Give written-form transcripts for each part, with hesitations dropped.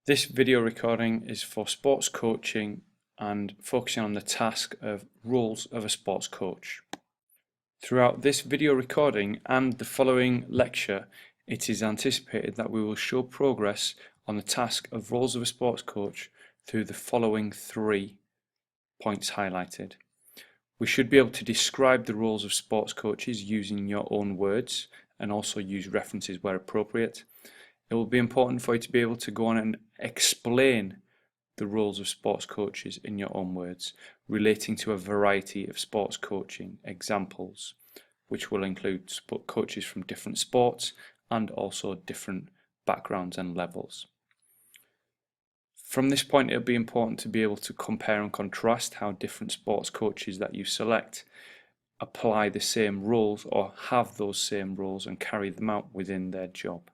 This video recording is for sports coaching and focusing on the task of roles of a sports coach. Throughout this video recording and the following lecture, it is anticipated that we will show progress on the task of roles of a sports coach through the following 3 points highlighted. We should be able to describe the roles of sports coaches using your own words and also use references where appropriate. It will be important for you to be able to go on and explain the roles of sports coaches in your own words, relating to a variety of sports coaching examples, which will include coaches from different sports and also different backgrounds and levels. From this point, it'll be important to be able to compare and contrast how different sports coaches that you select apply the same roles or have those same roles and carry them out within their job.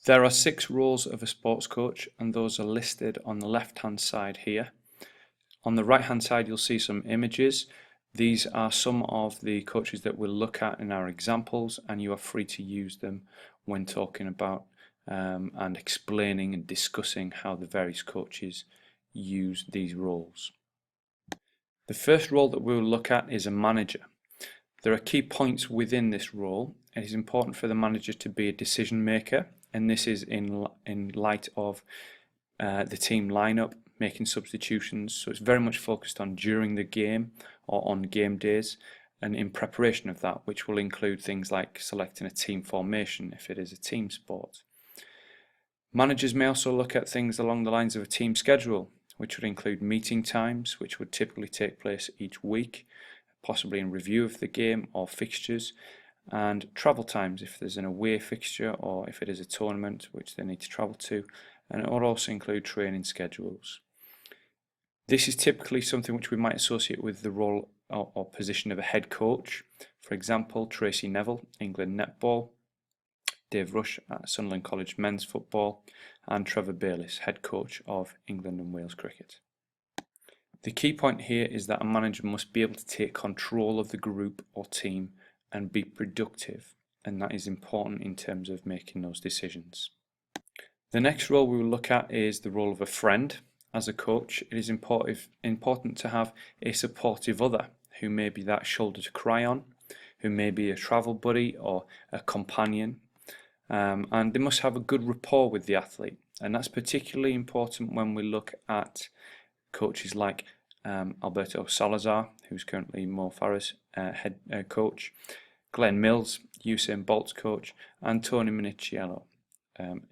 There are 6 roles of a sports coach, and those are listed on the left-hand side here. On the right-hand side, you'll see some images. These are some of the coaches that we'll look at in our examples, and you are free to use them when talking about and explaining and discussing how the various coaches use these roles. The first role that we'll look at is a manager. There are key points within this role. It is important for the manager to be a decision maker, and this is in light of the team lineup, making substitutions. So it's very much focused on during the game or on game days and in preparation of that, which will include things like selecting a team formation if it is a team sport. Managers may also look at things along the lines of a team schedule, which would include meeting times, which would typically take place each week, possibly in review of the game or fixtures, and travel times if there's an away fixture or if it is a tournament which they need to travel to, and it will also include training schedules. This is typically something which we might associate with the role or position of a head coach. For example, Tracy Neville, England Netball, Dave Rush at Sunderland College Men's Football, and Trevor Bayliss, head coach of England and Wales Cricket. The key point here is that a manager must be able to take control of the group or team and be productive, and that is important in terms of making those decisions. The next role we will look at is the role of a friend. As a coach, it is important to have a supportive other who may be that shoulder to cry on, who may be a travel buddy or a companion, and they must have a good rapport with the athlete, and that's particularly important when we look at coaches like Alberto Salazar, who's currently Mo Farah's head coach, Glenn Mills, Usain Bolt's coach, and Tony Minichiello,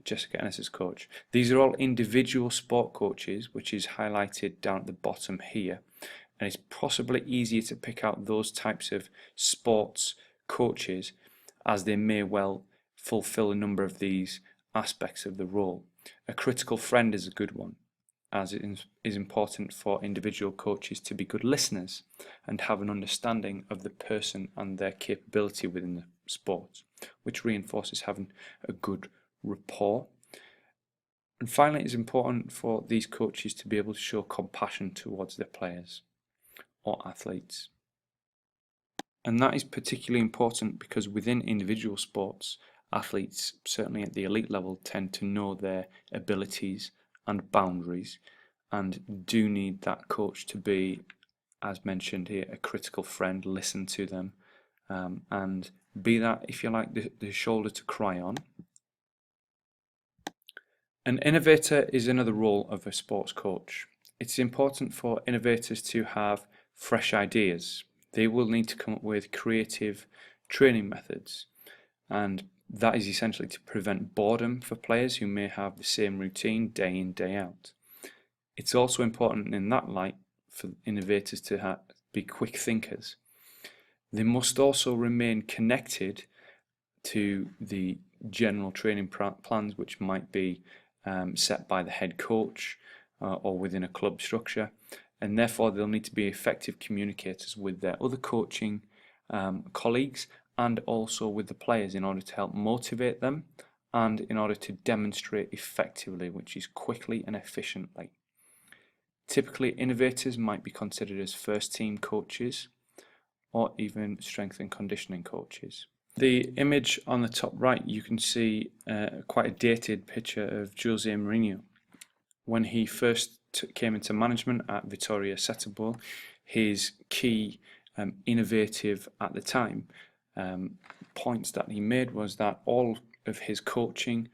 Jessica Ennis's coach. These are all individual sport coaches, which is highlighted down at the bottom here, and it's possibly easier to pick out those types of sports coaches as they may well fulfill a number of these aspects of the role. A critical friend is a good one, as it is important for individual coaches to be good listeners and have an understanding of the person and their capability within the sport, which reinforces having a good rapport. And finally, it's important for these coaches to be able to show compassion towards their players or athletes. And that is particularly important because within individual sports, athletes, certainly at the elite level, tend to know their abilities and boundaries, and do need that coach to be, as mentioned here, a critical friend, listen to them, and be that, if you like, the shoulder to cry on. An innovator is another role of a sports coach. It's important for innovators to have fresh ideas. They will need to come up with creative training methods, and that is essentially to prevent boredom for players who may have the same routine day in, day out. It's also important in that light for innovators to be quick thinkers. They must also remain connected to the general training plans which might be set by the head coach or within a club structure, and therefore they'll need to be effective communicators with their other coaching colleagues and also with the players in order to help motivate them and in order to demonstrate effectively, which is quickly and efficiently. Typically, innovators might be considered as first team coaches or even strength and conditioning coaches. The image on the top right, you can see quite a dated picture of Jose Mourinho. When he first came into management at Vitória Setúbal, his key innovative at the time points that he made was that all of his coaching,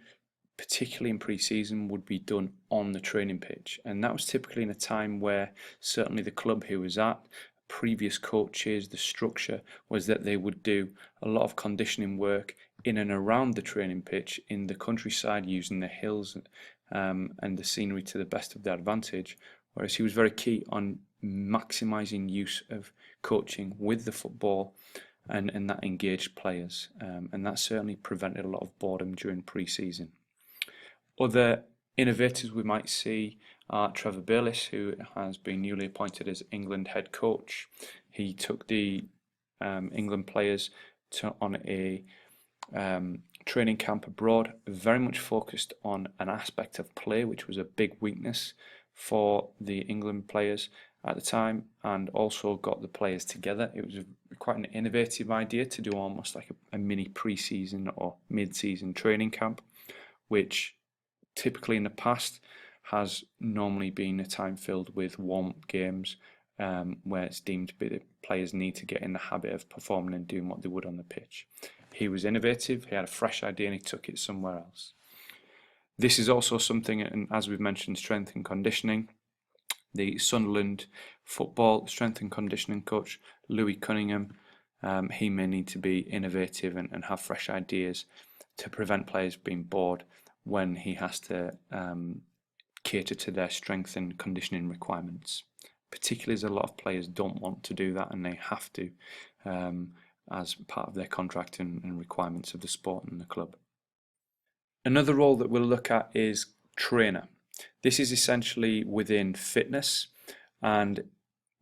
particularly in pre-season, would be done on the training pitch, and that was typically in a time where certainly the club he was at, previous coaches, the structure was that they would do a lot of conditioning work in and around the training pitch in the countryside, using the hills and the scenery to the best of their advantage, whereas he was very key on maximising use of coaching with the football and that engaged players, and that certainly prevented a lot of boredom during pre-season. Other innovators we might see are Trevor Bayliss, who has been newly appointed as England head coach. He took the England players on a training camp abroad, very much focused on an aspect of play, which was a big weakness for the England players at the time, and also got the players together. It was quite an innovative idea to do almost like a mini pre-season or mid-season training camp, which typically in the past has normally been a time filled with warm-up games, where it's deemed to be the players need to get in the habit of performing and doing what they would on the pitch. He was innovative, he had a fresh idea, and he took it somewhere else. This is also something, and as we've mentioned, strength and conditioning. The Sunderland football strength and conditioning coach, Louis Cunningham, he may need to be innovative and have fresh ideas to prevent players being bored when he has to cater to their strength and conditioning requirements, particularly as a lot of players don't want to do that and they have to as part of their contract and requirements of the sport and the club. Another role that we'll look at is trainer. This is essentially within fitness and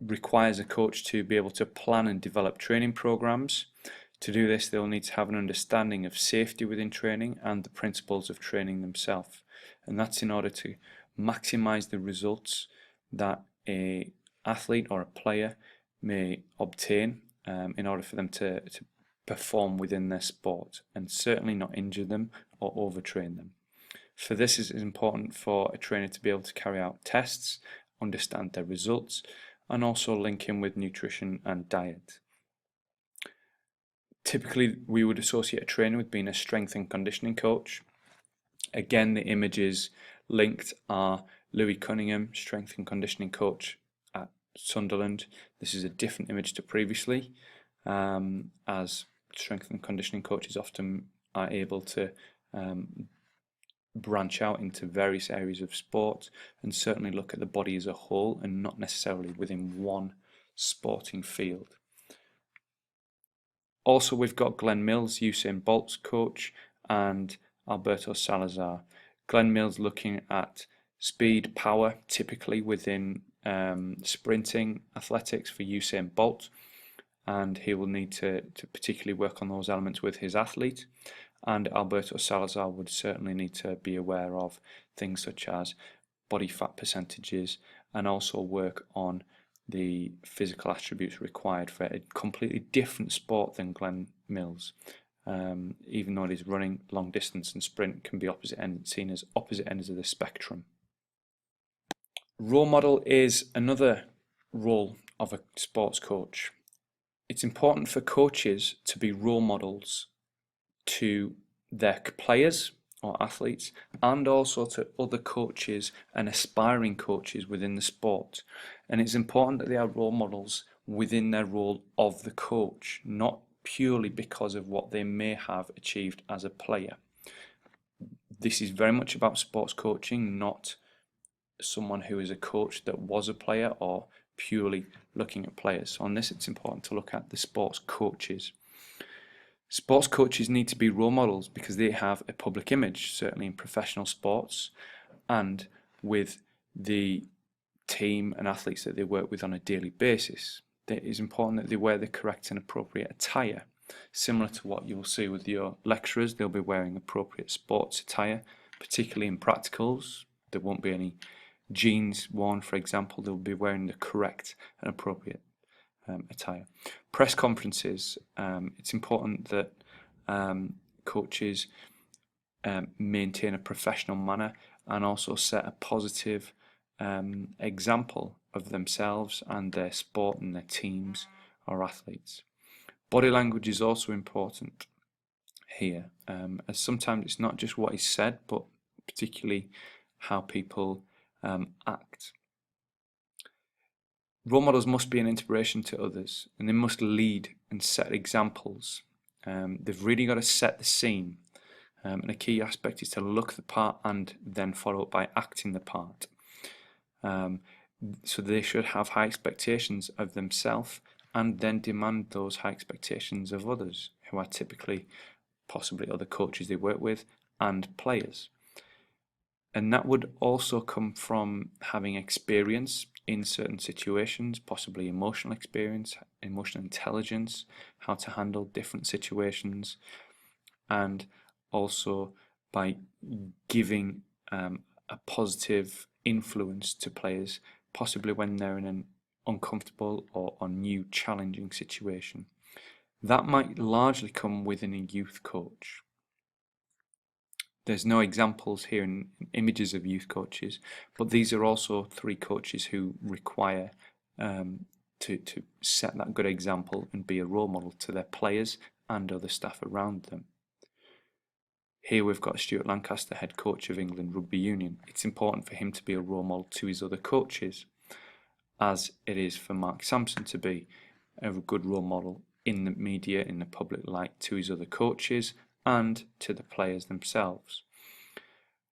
requires a coach to be able to plan and develop training programs. To do this, they'll need to have an understanding of safety within training and the principles of training themselves. And that's in order to maximize the results that an athlete or a player may obtain in order for them to perform within their sport, and certainly not injure them or overtrain them. For this, it is important for a trainer to be able to carry out tests, understand their results, and also link in with nutrition and diet. Typically, we would associate a trainer with being a strength and conditioning coach. Again, the images linked are Louis Cunningham, strength and conditioning coach at Sunderland. This is a different image to previously, as strength and conditioning coaches often are able to branch out into various areas of sport and certainly look at the body as a whole and not necessarily within one sporting field. Also, we've got Glenn Mills, Usain Bolt's coach, and Alberto Salazar. Glenn Mills looking at speed, power, typically within sprinting athletics for Usain Bolt, and he will need to particularly work on those elements with his athlete. And Alberto Salazar would certainly need to be aware of things such as body fat percentages and also work on the physical attributes required for a completely different sport than Glenn Mills. Even though it is running, long distance and sprint can be seen as opposite ends of the spectrum. Role model is another role of a sports coach. It's important for coaches to be role models to their players or athletes, and also to other coaches and aspiring coaches within the sport. And it's important that they are role models within their role of the coach, not purely because of what they may have achieved as a player. This is very much about sports coaching, not someone who is a coach that was a player or purely looking at players. So on this, it's important to look at the sports coaches. Sports coaches need to be role models because they have a public image, certainly in professional sports and with the team and athletes that they work with on a daily basis. It is important that they wear the correct and appropriate attire. Similar to what you will see with your lecturers, they'll be wearing appropriate sports attire, particularly in practicals. There won't be any jeans worn, for example. They'll be wearing the correct and appropriate attire. Press conferences, it's important that coaches maintain a professional manner and also set a positive example of themselves and their sport and their teams or athletes. Body language is also important here, as sometimes it's not just what is said, but particularly how people act. Role models must be an inspiration to others, and they must lead and set examples. They've really got to set the scene, and a key aspect is to look the part and then follow up by acting the part. So they should have high expectations of themselves and then demand those high expectations of others, who are typically possibly other coaches they work with and players. And that would also come from having experience in certain situations, possibly emotional experience, emotional intelligence, how to handle different situations, and also by giving a positive influence to players, possibly when they're in an uncomfortable or new challenging situation. That might largely come within a youth coach. There's no examples here in images of youth coaches, but these are also 3 coaches who require to set that good example and be a role model to their players and other staff around them. Here we've got Stuart Lancaster, head coach of England Rugby Union. It's important for him to be a role model to his other coaches, as it is for Mark Sampson to be a good role model in the media, in the public light, to his other coaches and to the players themselves.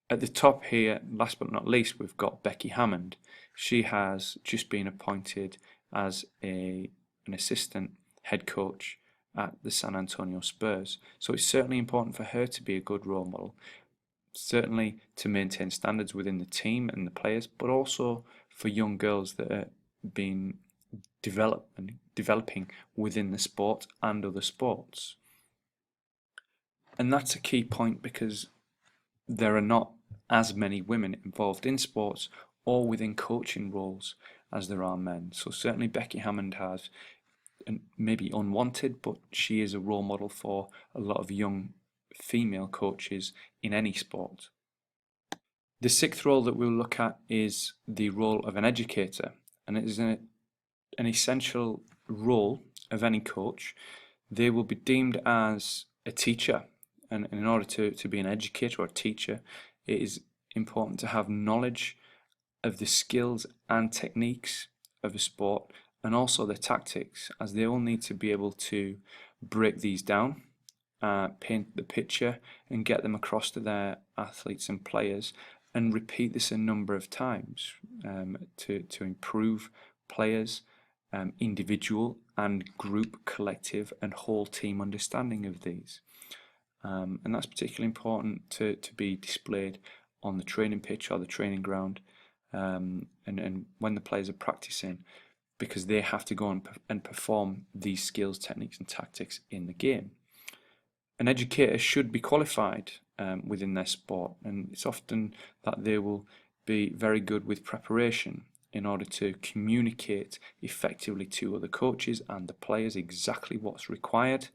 At the top here, last but not least, we've got Becky Hammond. She has just been appointed as an assistant head coach at the San Antonio Spurs. So it's certainly important for her to be a good role model, certainly to maintain standards within the team and the players, but also for young girls that are being developing within the sport and other sports. And that's a key point, because there are not as many women involved in sports or within coaching roles as there are men. So certainly Becky Hammond has, and maybe unwanted, but she is a role model for a lot of young female coaches in any sport. The 6th role that we'll look at is the role of an educator, and it is an essential role of any coach. They will be deemed as a teacher, and in order to be an educator or a teacher, it is important to have knowledge of the skills and techniques of a sport, and also the tactics, as they all need to be able to break these down, paint the picture and get them across to their athletes and players, and repeat this a number of times to improve players' individual and group, collective and whole team understanding of these. And that's particularly important to be displayed on the training pitch or the training ground, and when the players are practicing, because they have to go and perform these skills, techniques and tactics in the game. An educator should be qualified within their sport, and it's often that they will be very good with preparation in order to communicate effectively to other coaches and the players exactly what's required,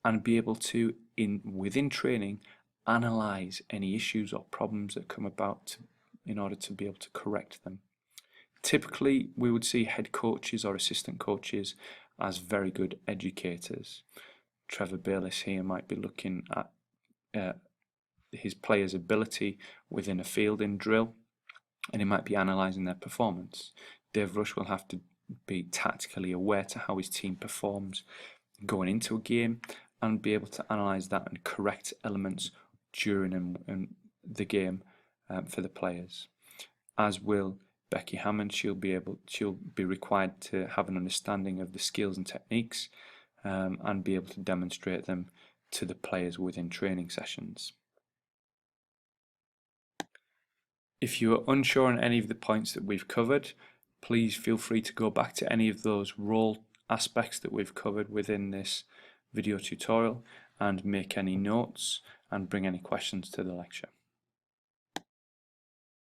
and be able to, within training, analyze any issues or problems that come about in order to be able to correct them. Typically, we would see head coaches or assistant coaches as very good educators. Trevor Bayliss here might be looking at his players' ability within a fielding drill, and he might be analysing their performance. Dave Rush will have to be tactically aware to how his team performs going into a game, and be able to analyse that and correct elements during and the game for the players. As will Becky Hammond. She'll be required to have an understanding of the skills and techniques, and be able to demonstrate them to the players within training sessions. If you are unsure on any of the points that we've covered, please feel free to go back to any of those role aspects that we've covered within this video tutorial and make any notes and bring any questions to the lecture.